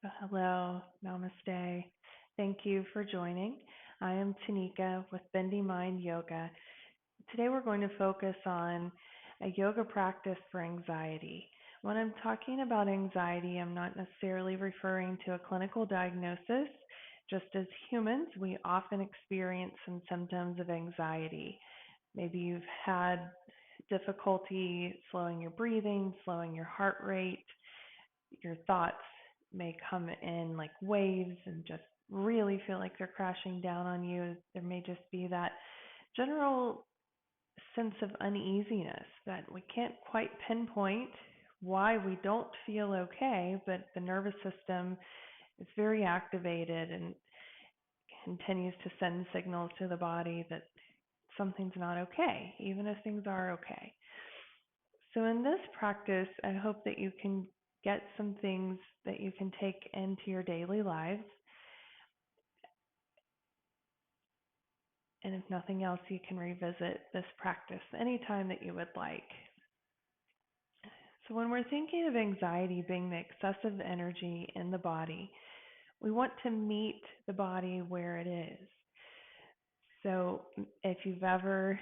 Hello, namaste. Thank you for joining. I am Tanika with Bendy Mind Yoga. Today we're going to focus on a yoga practice for anxiety. When I'm talking about anxiety, I'm not necessarily referring to a clinical diagnosis. Just as humans, we often experience some symptoms of anxiety. Maybe you've had difficulty slowing your breathing, slowing your heart rate. Your thoughts may come in like waves and just really feel like they're crashing down on you. There may just be that general sense of uneasiness that we can't quite pinpoint why we don't feel okay, but the nervous system is very activated and continues to send signals to the body that something's not okay, even if things are okay. So, in this practice, I hope that you can get some things that you can take into your daily lives. And if nothing else, you can revisit this practice anytime that you would like. So, when we're thinking of anxiety being the excessive energy in the body, we want to meet the body where it is. So, if you've ever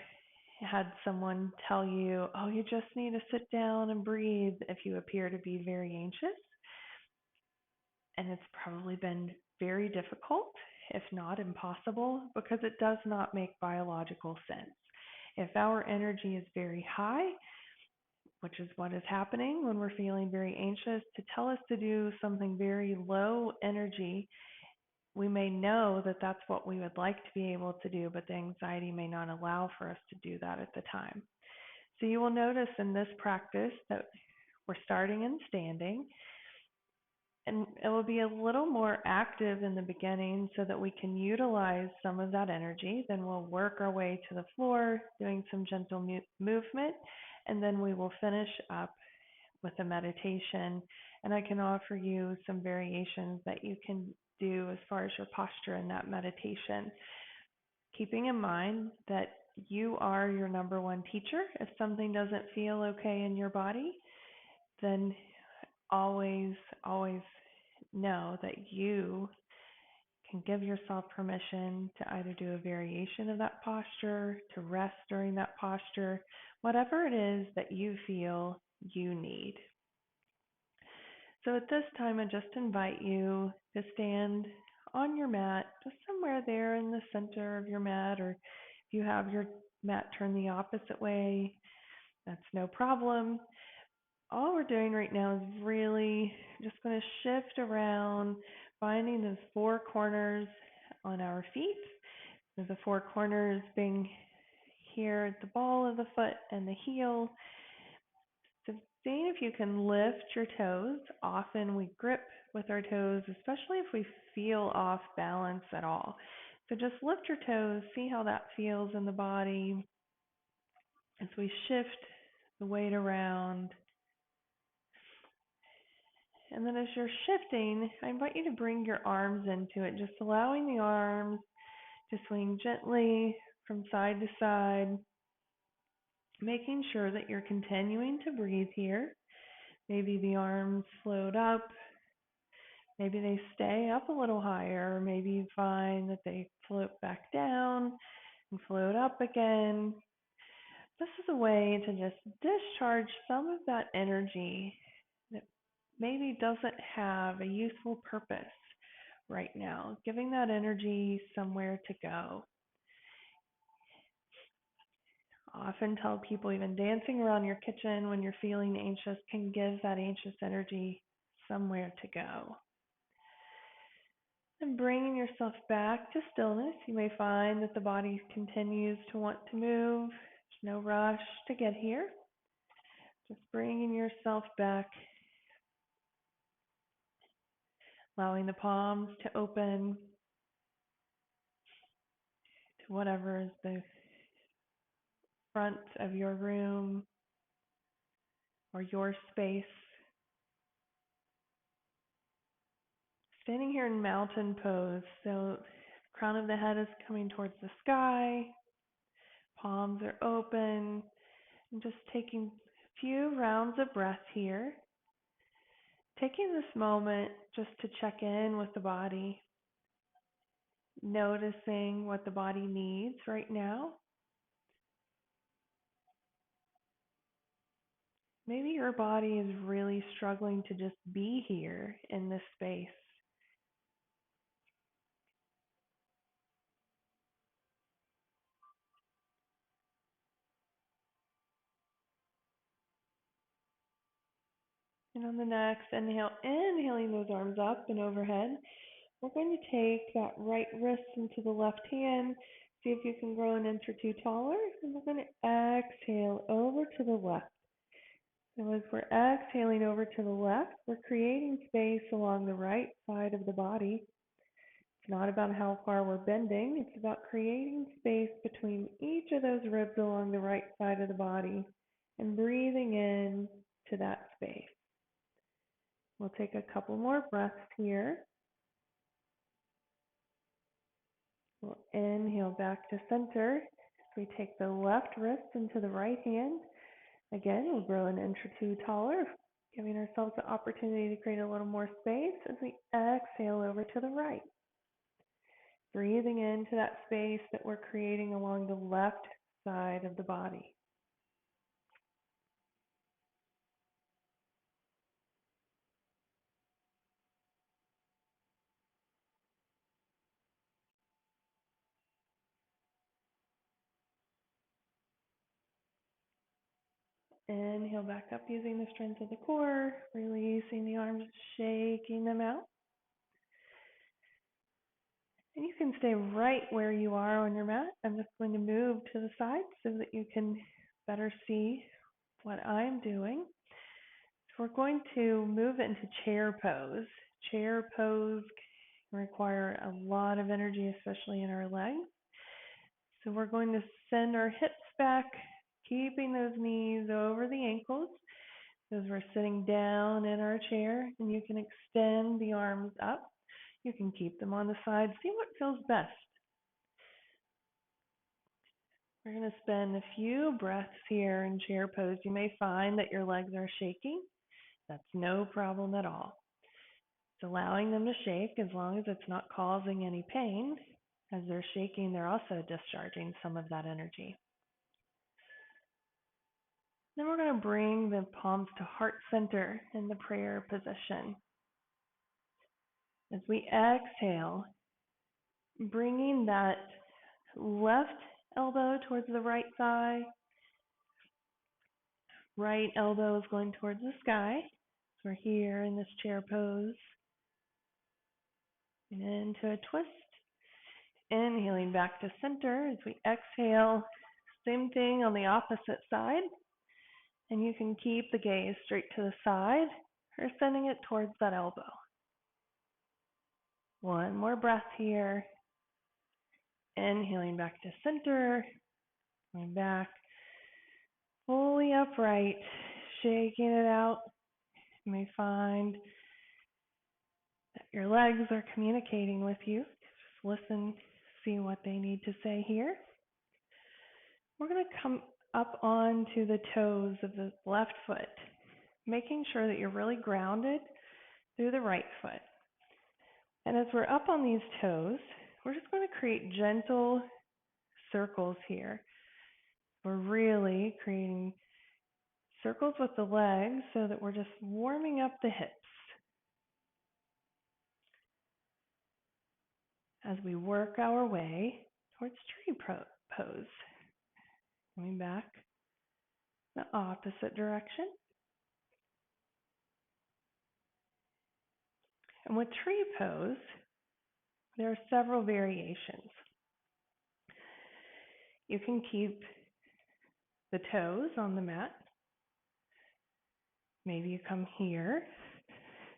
had someone tell you, oh, you just need to sit down and breathe if you appear to be very anxious, and it's probably been very difficult, if not impossible, because it does not make biological sense. If our energy is very high, which is what is happening when we're feeling very anxious, to tell us to do something very low energy, we may know that that's what we would like to be able to do, but the anxiety may not allow for us to do that at the time. So you will notice in this practice that we're starting in standing, and it will be a little more active in the beginning so that we can utilize some of that energy. Then we'll work our way to the floor, doing some gentle movement, and then we will finish up with a meditation. And I can offer you some variations that you can do as far as your posture in that meditation, keeping in mind that you are your number one teacher. If something doesn't feel okay in your body, then always know that you can give yourself permission to either do a variation of that posture, to rest during that posture, whatever it is that you feel you need. So at this time, I just invite you to stand on your mat, just somewhere there in the center of your mat, or if you have your mat turned the opposite way, that's no problem. All we're doing right now is really just going to shift around, finding those four corners on our feet. The four corners being here at the ball of the foot and the heel. So seeing if you can lift your toes. Often we grip with our toes, especially if we feel off balance at all. So just lift your toes, see how that feels in the body as we shift the weight around. And then as you're shifting, I invite you to bring your arms into it, just allowing the arms to swing gently from side to side, making sure that you're continuing to breathe here. Maybe the arms float up, maybe they stay up a little higher, or maybe you find that they float back down and float up again. This is a way to just discharge some of that energy that maybe doesn't have a useful purpose right now, giving that energy somewhere to go. I often tell people even dancing around your kitchen when you're feeling anxious can give that anxious energy somewhere to go. And bringing yourself back to stillness, you may find that the body continues to want to move. There's no rush to get here. Just bringing yourself back, allowing the palms to open to whatever is the front of your room or your space. Standing here in mountain pose, so crown of the head is coming towards the sky, palms are open, and just taking a few rounds of breath here, taking this moment just to check in with the body, noticing what the body needs right now. Maybe your body is really struggling to just be here in this space. And on the next inhale, inhaling those arms up and overhead, we're going to take that right wrist into the left hand. See if you can grow an inch or two taller. And we're going to exhale over to the left. So as we're exhaling over to the left, we're creating space along the right side of the body. It's not about how far we're bending. It's about creating space between each of those ribs along the right side of the body and breathing in to that space. We'll take a couple more breaths here. We'll inhale back to center. We take the left wrist into the right hand. Again, we'll grow an inch or two taller, giving ourselves the opportunity to create a little more space as we exhale over to the right. Breathing into that space that we're creating along the left side of the body. Inhale back up using the strength of the core, releasing the arms, shaking them out. And you can stay right where you are on your mat. I'm just going to move to the side so that you can better see what I'm doing. So we're going to move into chair pose. Chair pose can require a lot of energy, especially in our legs. So we're going to send our hips back, keeping those knees over the ankles as we're sitting down in our chair, and you can extend the arms up. You can keep them on the side. See what feels best. We're going to spend a few breaths here in chair pose. You may find that your legs are shaking. That's no problem at all. It's allowing them to shake as long as it's not causing any pain. As they're shaking, they're also discharging some of that energy. Then we're going to bring the palms to heart center in the prayer position. As we exhale, bringing that left elbow towards the right thigh, right elbow is going towards the sky. So we're here in this chair pose. And into a twist. Inhaling back to center as we exhale. Same thing on the opposite side. And you can keep the gaze straight to the side or sending it towards that elbow. One more breath here. Inhaling back to center. Going back. Fully upright. Shaking it out. You may find that your legs are communicating with you. Just listen, see what they need to say here. We're going to come up onto the toes of the left foot, making sure that you're really grounded through the right foot. And as we're up on these toes, we're just going to create gentle circles here. We're really creating circles with the legs so that we're just warming up the hips. As we work our way towards tree pose. Coming back the opposite direction. And with tree pose, there are several variations. You can keep the toes on the mat. Maybe you come here,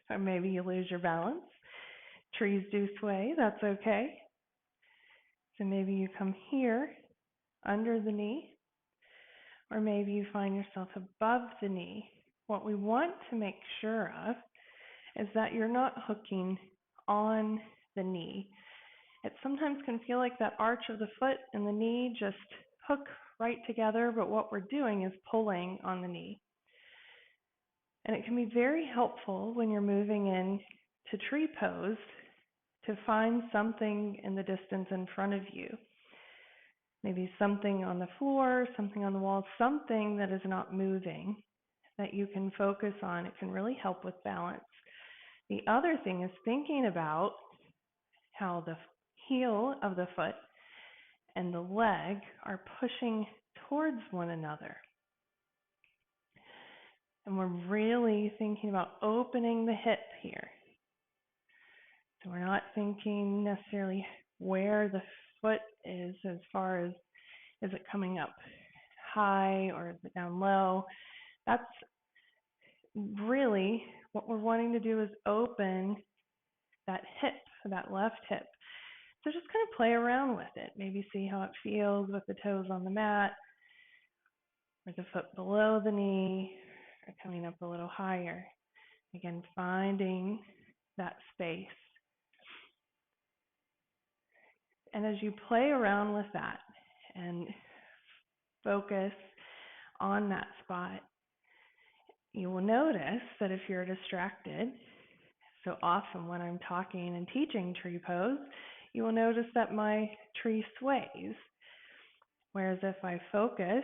or maybe you lose your balance. Trees do sway, that's okay. So maybe you come here, under the knee, or maybe you find yourself above the knee. What we want to make sure of is that you're not hooking on the knee. It sometimes can feel like that arch of the foot and the knee just hook right together, but what we're doing is pulling on the knee. And it can be very helpful when you're moving in to tree pose to find something in the distance in front of you. Maybe something on the floor, something on the wall, something that is not moving that you can focus on. It can really help with balance. The other thing is thinking about how the heel of the foot and the leg are pushing towards one another. And we're really thinking about opening the hip here. So we're not thinking necessarily where the foot is as far as is it coming up high or is it down low. That's really what we're wanting to do, is open that hip, that left hip. So just kind of play around with it. Maybe see how it feels with the toes on the mat, or the foot below the knee, or coming up a little higher. Again, finding that space. And as you play around with that and focus on that spot, you will notice that if you're distracted, so often when I'm talking and teaching tree pose, you will notice that my tree sways. Whereas if I focus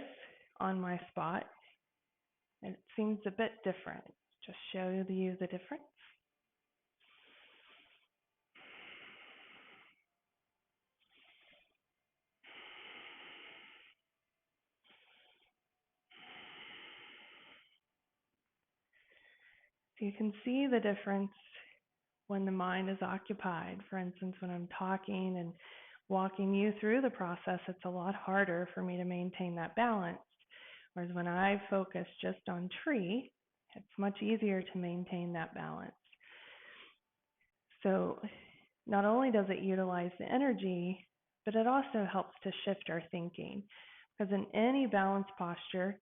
on my spot, it seems a bit different. Just show you the difference. So you can see the difference when the mind is occupied. For instance, when I'm talking and walking you through the process, it's a lot harder for me to maintain that balance. Whereas when I focus just on tree, it's much easier to maintain that balance. So not only does it utilize the energy, but it also helps to shift our thinking. Because in any balanced posture,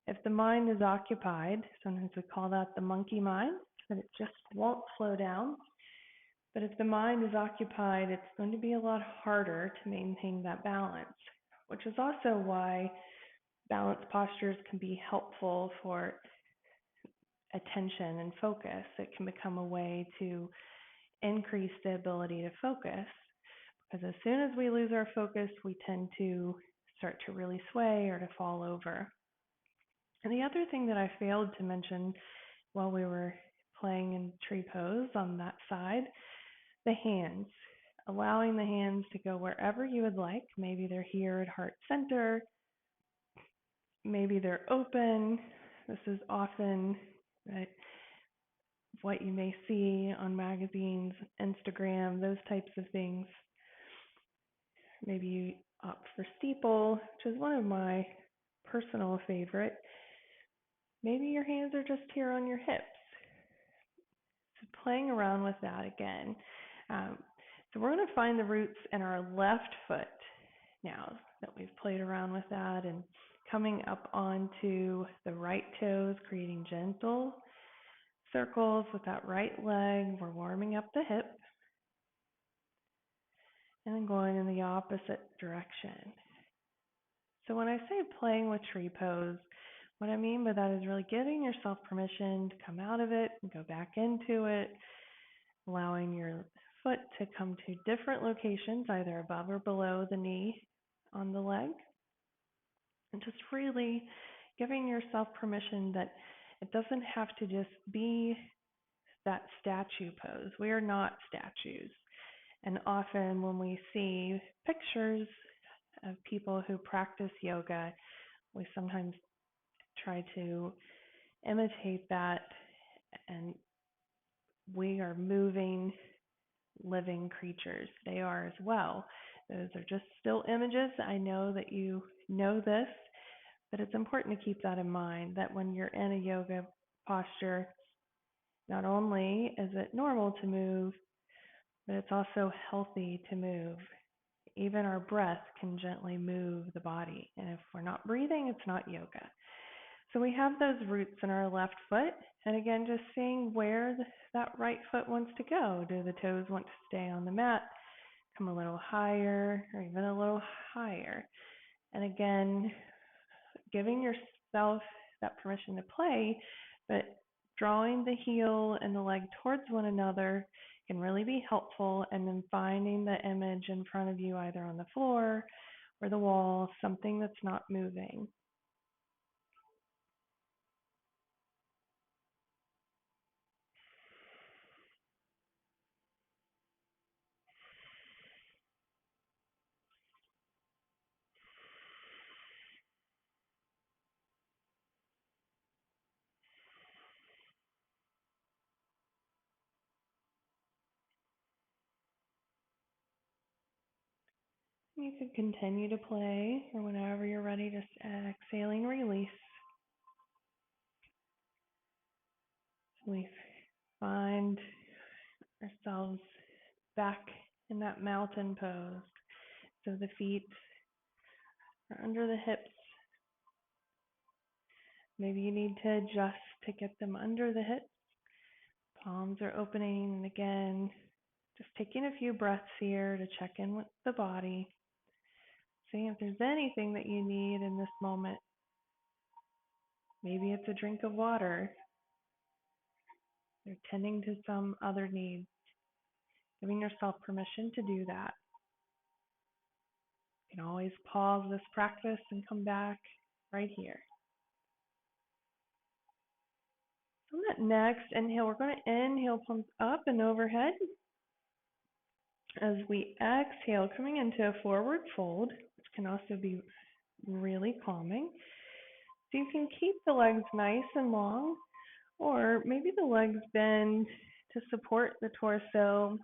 if the mind is occupied, sometimes we call that the monkey mind, that it just won't slow down. But if the mind is occupied, it's going to be a lot harder to maintain that balance, which is also why balanced postures can be helpful for attention and focus. It can become a way to increase the ability to focus, because as soon as we lose our focus, we tend to start to really sway or to fall over. And the other thing that I failed to mention while we were playing in tree pose on that side, the hands. Allowing the hands to go wherever you would like. Maybe they're here at heart center. Maybe they're open. This is often what you may see on magazines, Instagram, those types of things. Maybe you opt for steeple, which is one of my personal favorite. Maybe your hands are just here on your hips. So playing around with that again. So we're going to find the roots in our left foot now that we've played around with that, and coming up onto the right toes, creating gentle circles with that right leg. We're warming up the hip and then going in the opposite direction. So when I say playing with tree pose, what I mean by that is really giving yourself permission to come out of it and go back into it, allowing your foot to come to different locations, either above or below the knee on the leg, and just really giving yourself permission that it doesn't have to just be that statue pose. We are not statues. And often when we see pictures of people who practice yoga, we sometimes try to imitate that, and we are moving, living creatures. They are as well. Those are just still images. I know that you know this, but it's important to keep that in mind, that when you're in a yoga posture, not only is it normal to move, but it's also healthy to move. Even our breath can gently move the body. And if we're not breathing, it's not yoga. So we have those roots in our left foot. And again, just seeing where that right foot wants to go. Do the toes want to stay on the mat, come a little higher, or even a little higher? And again, giving yourself that permission to play, but drawing the heel and the leg towards one another can really be helpful, and then finding the image in front of you, either on the floor or the wall, something that's not moving. You could continue to play, or whenever you're ready, just exhaling, release. We find ourselves back in that mountain pose. So the feet are under the hips. Maybe you need to adjust to get them under the hips. Palms are opening, and again, just taking a few breaths here to check in with the body. Seeing if there's anything that you need in this moment. Maybe it's a drink of water. You're tending to some other needs. Giving yourself permission to do that. You can always pause this practice and come back right here. On that next inhale, we're going to inhale, palms up and overhead. As we exhale, coming into a forward fold, which can also be really calming. So you can keep the legs nice and long, or maybe the legs bend to support the torso,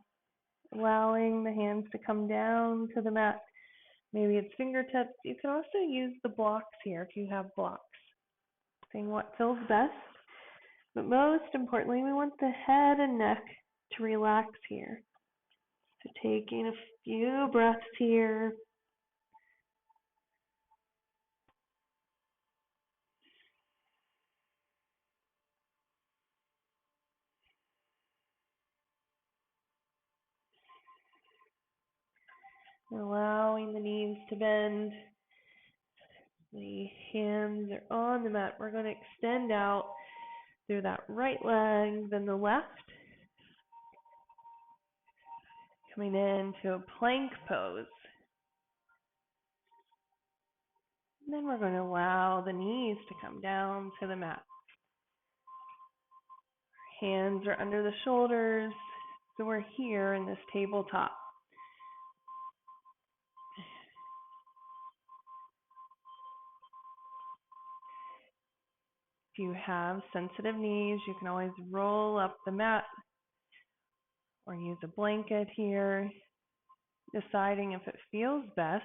allowing the hands to come down to the mat. Maybe it's fingertips. You can also use the blocks here if you have blocks. Seeing what feels best. But most importantly, we want the head and neck to relax here. So taking a few breaths here. Allowing the knees to bend. The hands are on the mat. We're going to extend out through that right leg, then the left. Coming into a plank pose. And then we're going to allow the knees to come down to the mat. Hands are under the shoulders, so we're here in this tabletop. If you have sensitive knees, you can always roll up the mat or use a blanket here, deciding if it feels best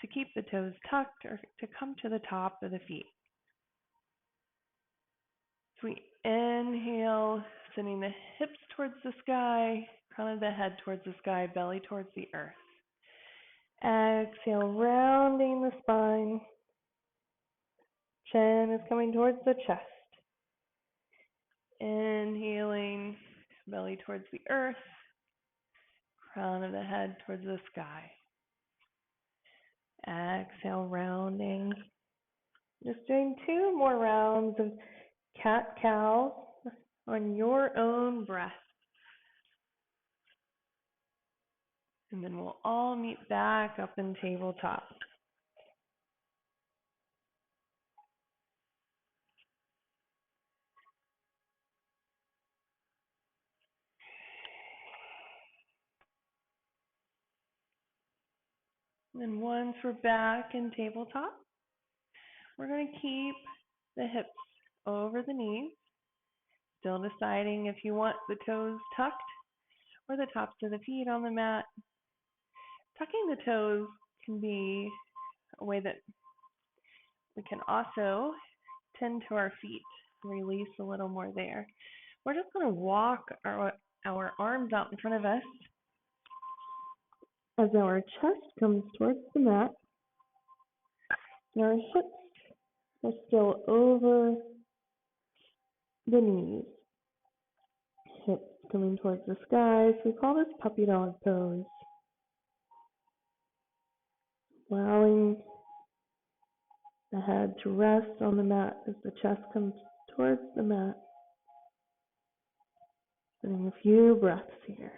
to keep the toes tucked or to come to the top of the feet. So we inhale, sending the hips towards the sky, crown of the head towards the sky, belly towards the earth. Exhale, rounding the spine. Chin is coming towards the chest. Inhaling, belly towards the earth, crown of the head towards the sky. Exhale, rounding. Just doing 2 more rounds of cat-cow on your own breath. And then we'll all meet back up in tabletop. And then once we're back in tabletop, we're going to keep the hips over the knees, still deciding if you want the toes tucked or the tops of the feet on the mat. Tucking the toes can be a way that we can also tend to our feet, release a little more there. We're just going to walk our arms out in front of us as our chest comes towards the mat. And our hips are still over the knees. Hips coming towards the sky. So we call this puppy dog pose. Allowing the head to rest on the mat as the chest comes towards the mat. Spending a few breaths here.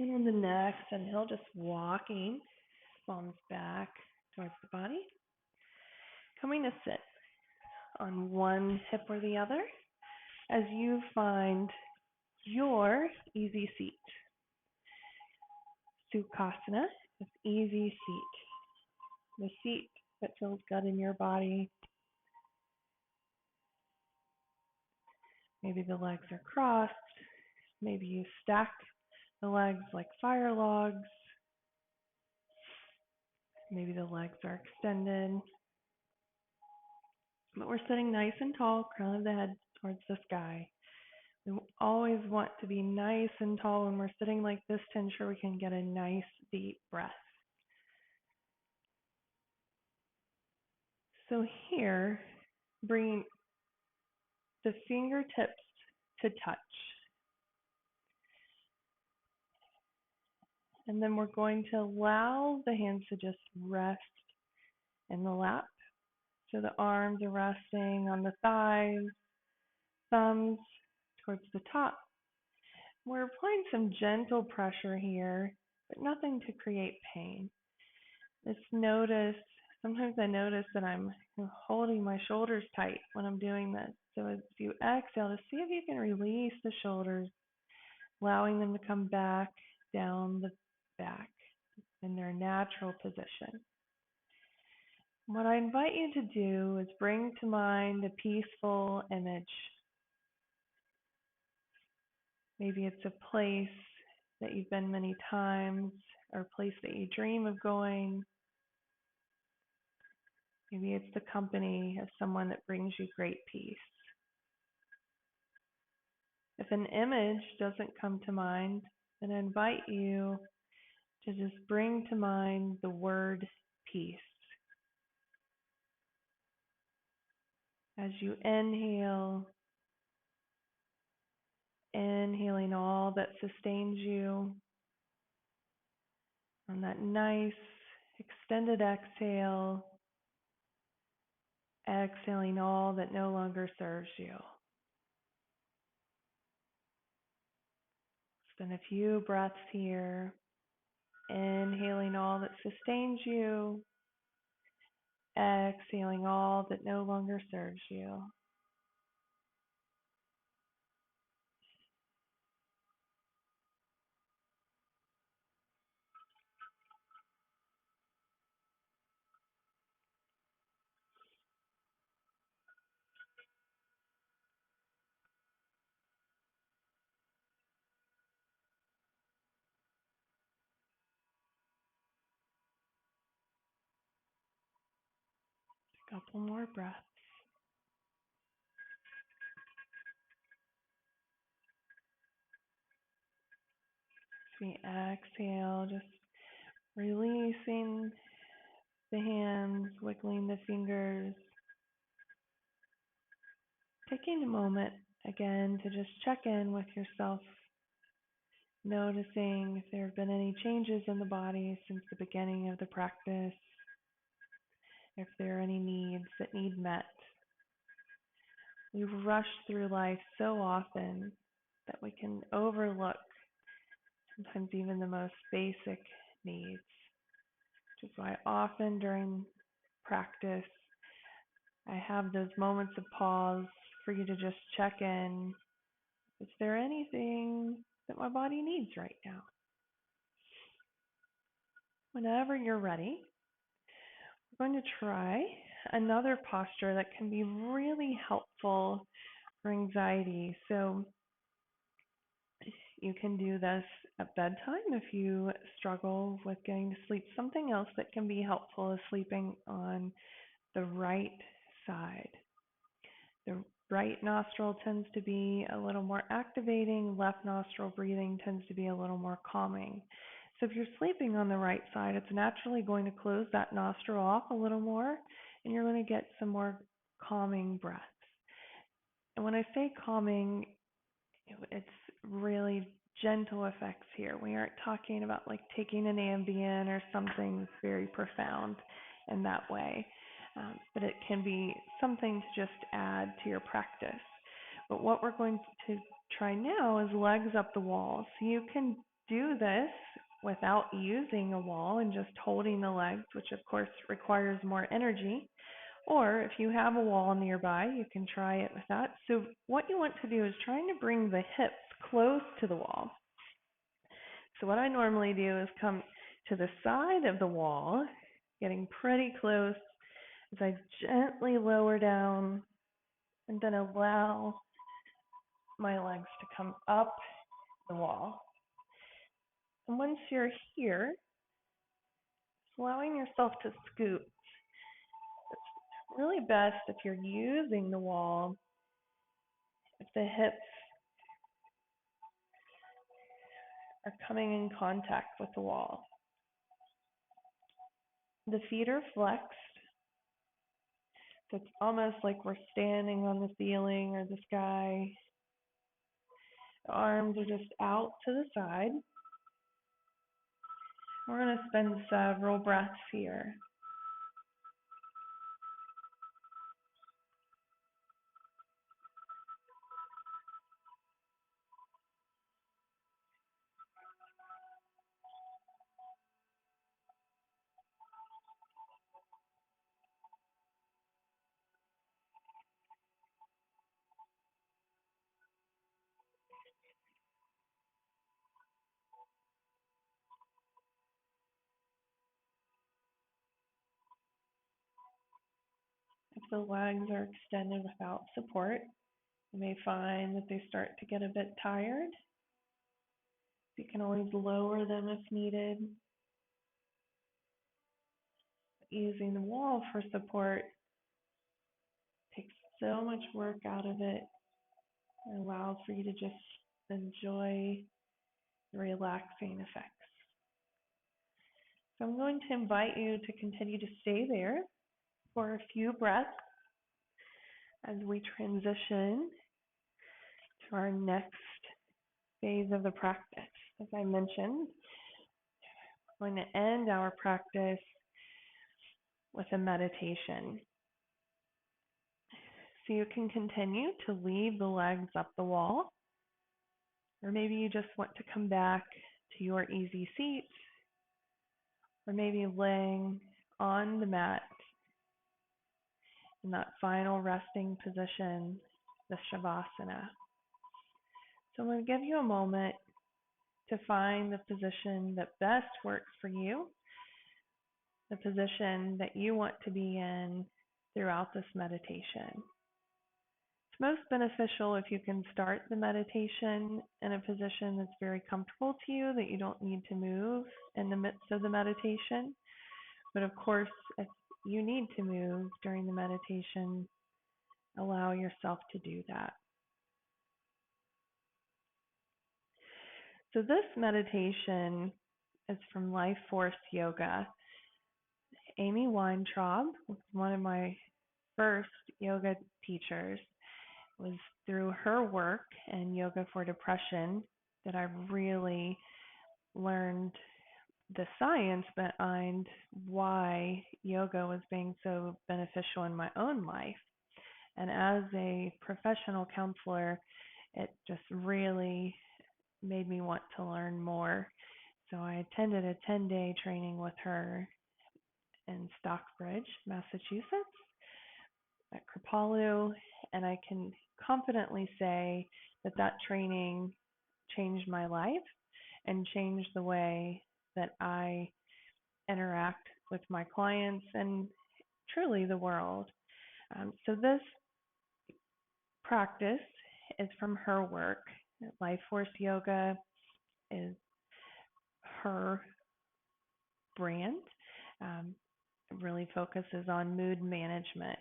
And on the next inhale, just walking, palms back towards the body. Coming to sit on one hip or the other as you find your easy seat. Sukhasana is easy seat. The seat that feels good in your body. Maybe the legs are crossed. Maybe you stack the legs like fire logs. Maybe the legs are extended. But we're sitting nice and tall, crown of the head towards the sky. We always want to be nice and tall when we're sitting like this to ensure we can get a nice deep breath. So here, bring the fingertips to touch. And then we're going to allow the hands to just rest in the lap. So the arms are resting on the thighs, thumbs towards the top. We're applying some gentle pressure here, but nothing to create pain. Sometimes I notice that I'm holding my shoulders tight when I'm doing this. So as you exhale, to see if you can release the shoulders, allowing them to come back down the back in their natural position. What I invite you to do is bring to mind a peaceful image. Maybe it's a place that you've been many times or a place that you dream of going. Maybe it's the company of someone that brings you great peace. If an image doesn't come to mind, then I invite you to just bring to mind the word peace. As you inhale, inhaling all that sustains you. On that nice extended exhale, exhaling all that no longer serves you. Spend a few breaths here, inhaling all that sustains you, exhaling all that no longer serves you. A couple more breaths. As we exhale, just releasing the hands, wiggling the fingers. Taking a moment again to just check in with yourself, noticing if there have been any changes in the body since the beginning of the practice, if there are any needs that need met. We rush through life so often that we can overlook sometimes even the most basic needs, which is why often during practice I have those moments of pause for you to just check in. Is there anything that my body needs right now? Whenever you're ready, we're going to try another posture that can be really helpful for anxiety. So you can do this at bedtime if you struggle with getting to sleep. Something else that can be helpful is sleeping on the right side. The right nostril tends to be a little more activating, left nostril breathing tends to be a little more calming. So if you're sleeping on the right side, it's naturally going to close that nostril off a little more, and you're going to get some more calming breaths. And when I say calming, it's really gentle effects here. We aren't talking about like taking an Ambien or something very profound in that way. but it can be something to just add to your practice. But what we're going to try now is legs up the wall. So you can do this without using a wall and just holding the legs, which of course requires more energy. Or if you have a wall nearby, you can try it with that. So what you want to do is trying to bring the hips close to the wall. So what I normally do is come to the side of the wall, getting pretty close as I gently lower down and then allow my legs to come up the wall. And once you're here, allowing yourself to scoot. It's really best if you're using the wall, if the hips are coming in contact with the wall. The feet are flexed, so it's almost like we're standing on the ceiling or the sky. The arms are just out to the side. We're going to spend several breaths here. If the legs are extended without support, you may find that they start to get a bit tired. You can always lower them if needed. Using the wall for support takes so much work out of it. It allows for you to just enjoy the relaxing effects. So I'm going to invite you to continue to stay there for a few breaths as we transition to our next phase of the practice. As I mentioned, we're going to end our practice with a meditation. So you can continue to leave the legs up the wall, or maybe you just want to come back to your easy seat, or maybe laying on the mat in that final resting position, the Shavasana. So I'm going to give you a moment to find the position that best works for you, the position that you want to be in throughout this meditation. It's most beneficial if you can start the meditation in a position that's very comfortable to you, that you don't need to move in the midst of the meditation. But of course, if you need to move during the meditation, allow yourself to do that. So this meditation is from LifeForce Yoga. Amy Weintraub was one of my first yoga teachers. It was through her work in Yoga for Depression that I really learned the science behind why yoga was being so beneficial in my own life. And as a professional counselor, it just really made me want to learn more. So I attended a 10-day training with her in Stockbridge, Massachusetts, at Kripalu, and I can confidently say that that training changed my life and changed the way that I interact with my clients and truly the world. So this practice is from her work. LifeForce Yoga is her brand. It really focuses on mood management.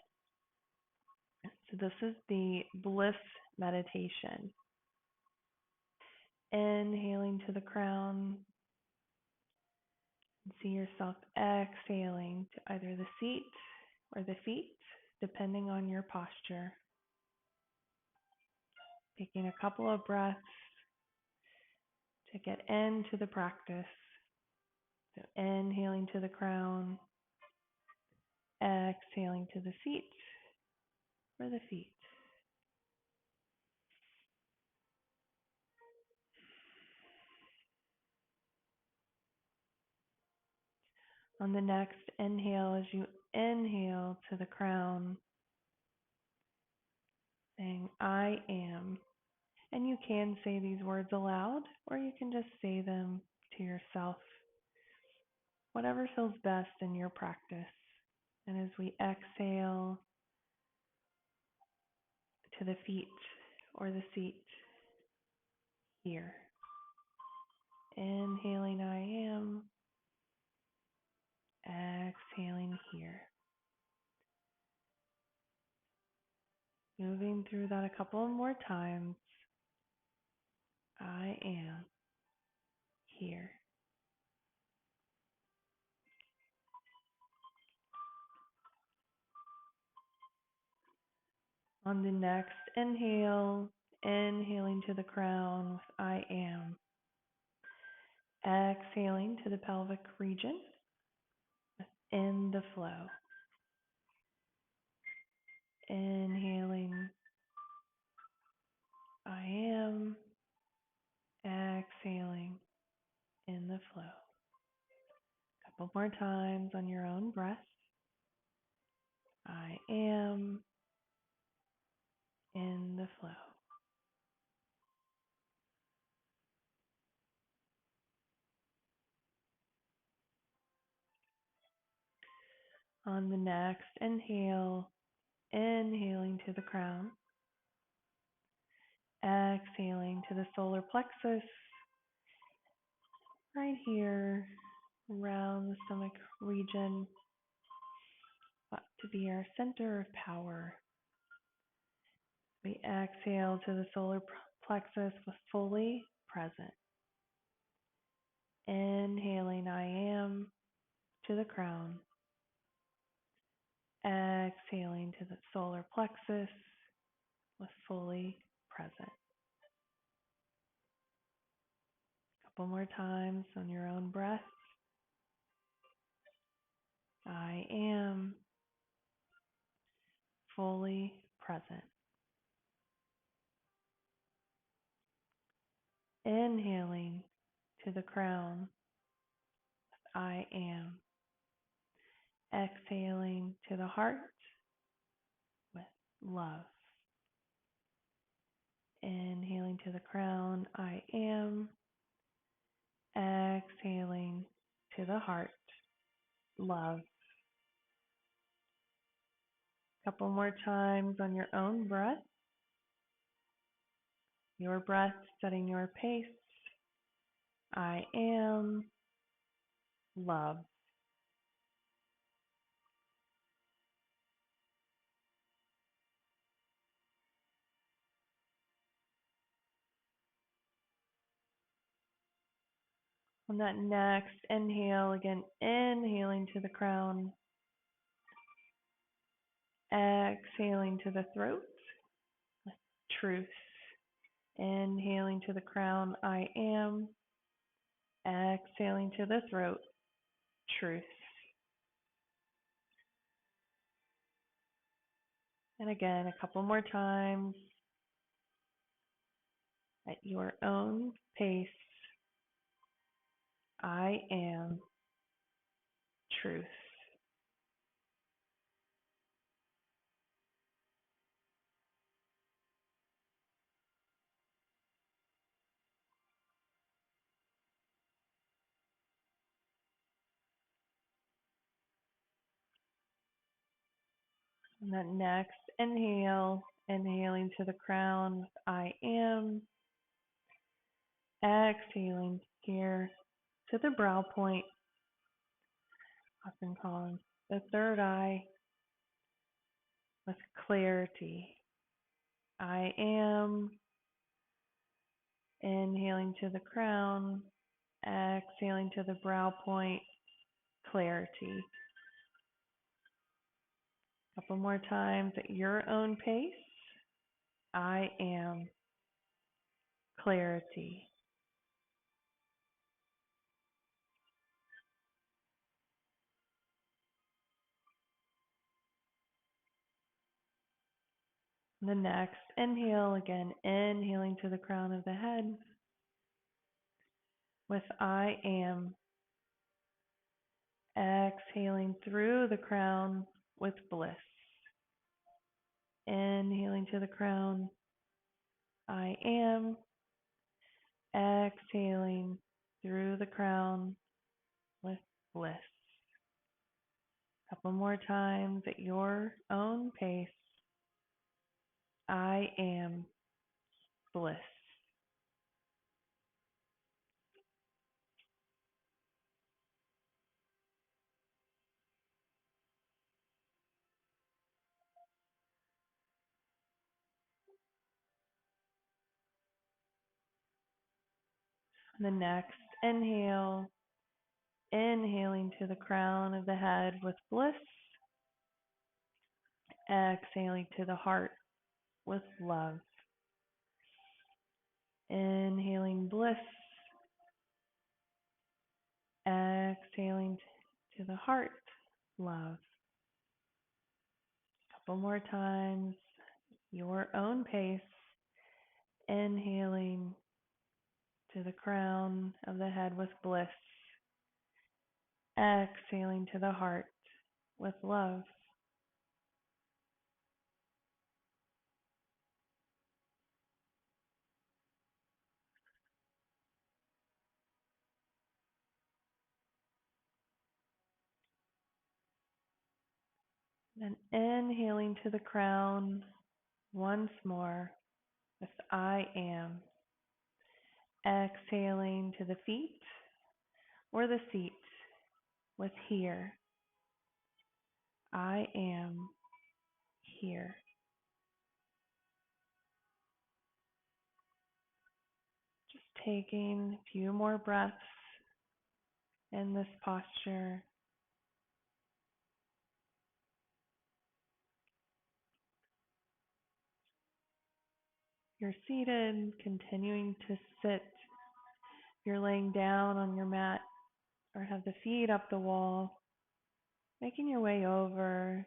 So this is the Bliss Meditation. Inhaling to the crown. See yourself exhaling to either the seat or the feet, depending on your posture. Taking a couple of breaths to get into the practice. So inhaling to the crown Exhaling to the seat or the feet. On the next inhale, as you inhale to the crown, saying, I am. And you can say these words aloud, or you can just say them to yourself, whatever feels best in your practice. And as we exhale to the feet or the seat, here. Inhaling, I am. Exhaling, here. Moving through that a couple more times. I am here. On the next inhale, inhaling to the crown with I am. Exhaling to the pelvic region in the flow. Inhaling, I am. Exhaling in the flow. Couple more times on your own breath. I am in the flow. On the next inhale, inhaling to the crown. Exhaling to the solar plexus, right here, around the stomach region, to be our center of power. We exhale to the solar plexus with fully present. Inhaling, I am, to the crown. Exhaling to the solar plexus with fully present. Couple more times on your own breath. I am fully present. Inhaling to the crown. I am. Exhaling to the heart with love. Inhaling to the crown. I am. Exhaling to the heart. Love. Couple more times on your own breath. Your breath setting your pace. I am. Love. On that next inhale, again, inhaling to the crown. Exhaling to the throat. Truth. Inhaling to the crown. I am. Exhaling to the throat. Truth. And again, a couple more times at your own pace. I am truth. And that next inhale, inhaling to the crown. I am. Exhaling here to the brow point, often called the third eye, with clarity. I am. Inhaling to the crown, exhaling to the brow point, clarity. A couple more times at your own pace. I am. Clarity. The next inhale, again, inhaling to the crown of the head with I am. Exhaling through the crown with bliss. Inhaling to the crown, I am. Exhaling through the crown with bliss. Couple more times at your own pace. I am bliss. The next inhale, inhaling to the crown of the head with bliss. Exhaling to the heart with love. Inhaling bliss. Exhaling to the heart, love. Couple more times, your own pace. Inhaling to the crown of the head with bliss. Exhaling to the heart with love. Then inhaling to the crown once more with I am. Exhaling to the feet or the seat with here. I am here. Just taking a few more breaths in this posture. You're seated, continuing to sit. You're laying down on your mat or have the feet up the wall, making your way over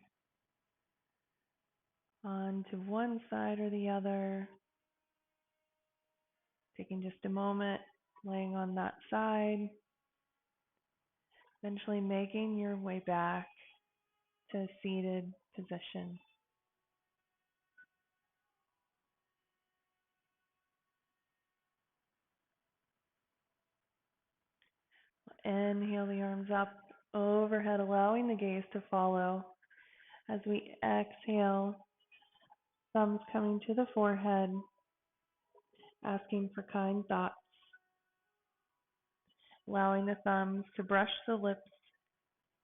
onto one side or the other. Taking just a moment, laying on that side, eventually making your way back to a seated position. Inhale the arms up overhead, allowing the gaze to follow. As we exhale, thumbs coming to the forehead, asking for kind thoughts. Allowing the thumbs to brush the lips,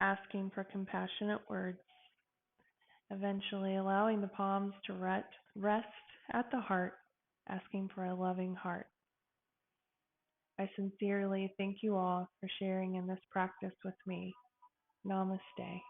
asking for compassionate words. Eventually allowing the palms to rest at the heart, asking for a loving heart. I sincerely thank you all for sharing in this practice with me. Namaste.